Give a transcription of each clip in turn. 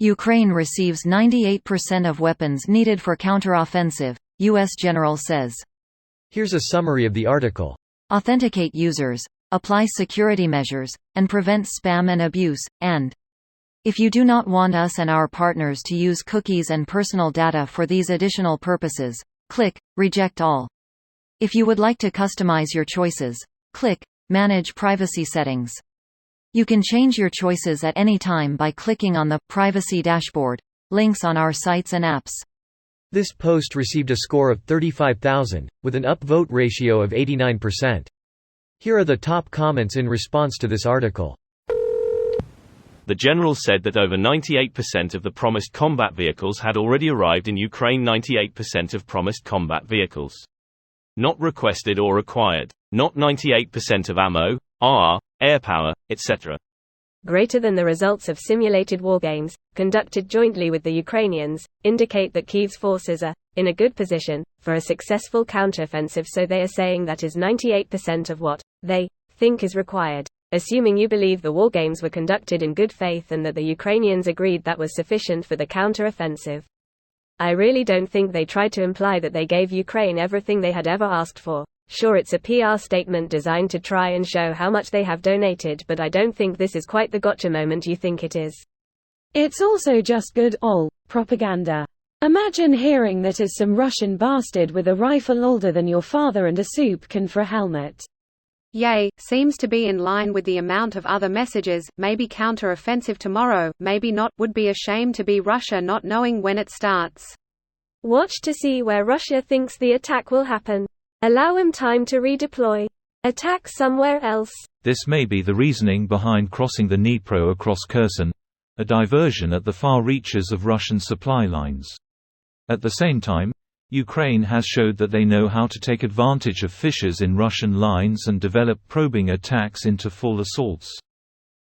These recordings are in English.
Ukraine receives 98% of weapons needed for counteroffensive, U.S. general says. Here's a summary of the article. Authenticate users, apply security measures, and prevent spam and abuse, and if you do not want us and our partners to use cookies and personal data for these additional purposes, click Reject All. If you would like to customize your choices, click Manage Privacy Settings. You can change your choices at any time by clicking on the Privacy Dashboard links on our sites and apps. This post received a score of 35,000, with an upvote ratio of 89%. Here are the top comments in response to this article. The general said that over 98% of the promised combat vehicles had already arrived in Ukraine. 98% of promised combat vehicles. Not requested or required. Not 98% of ammo, air power, etc. Greater than the results of simulated wargames, conducted jointly with the Ukrainians, indicate that Kyiv's forces are in a good position for a successful counteroffensive, so they are saying that is 98% of what they think is required. Assuming you believe the wargames were conducted in good faith and that the Ukrainians agreed that was sufficient for the counteroffensive. I really don't think they tried to imply that they gave Ukraine everything they had ever asked for. Sure, it's a PR statement designed to try and show how much they have donated, but I don't think this is quite the gotcha moment you think it is. It's also just good ol' propaganda. Imagine hearing that as some Russian bastard with a rifle older than your father and a soup can for a helmet. Yay, seems to be in line with the amount of other messages, maybe counter-offensive tomorrow, maybe not, would be a shame to be Russia not knowing when it starts. Watch to see where Russia thinks the attack will happen. Allow him time to redeploy. Attack somewhere else. This may be the reasoning behind crossing the Dnipro across Kherson, a diversion at the far reaches of Russian supply lines. At the same time, Ukraine has showed that they know how to take advantage of fissures in Russian lines and develop probing attacks into full assaults.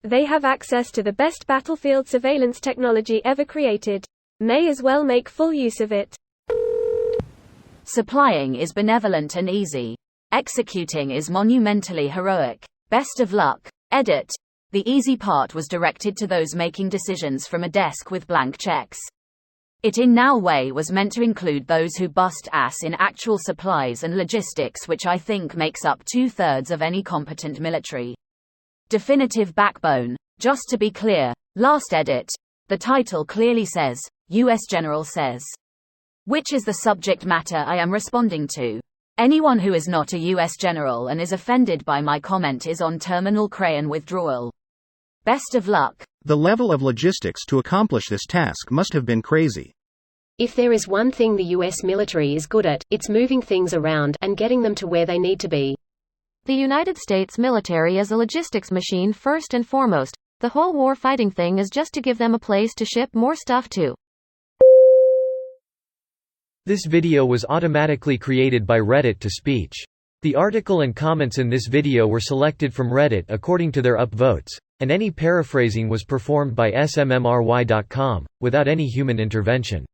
They have access to the best battlefield surveillance technology ever created. May as well make full use of it. Supplying is benevolent and easy. Executing is monumentally heroic. Best of luck. Edit. The easy part was directed to those making decisions from a desk with blank checks. It in no way was meant to include those who bust ass in actual supplies and logistics, which I think makes up 2/3 of any competent military. Definitive backbone. Just to be clear, last edit. The title clearly says, U.S. General says. Which is the subject matter I am responding to. Anyone who is not a U.S. General and is offended by my comment is on terminal crayon withdrawal. Best of luck. The level of logistics to accomplish this task must have been crazy. If there is one thing the US military is good at, it's moving things around and getting them to where they need to be. The United States military is a logistics machine first and foremost. The whole war fighting thing is just to give them a place to ship more stuff to. This video was automatically created by Reddit to speech. The article and comments in this video were selected from Reddit according to their upvotes, and any paraphrasing was performed by smmry.com, without any human intervention.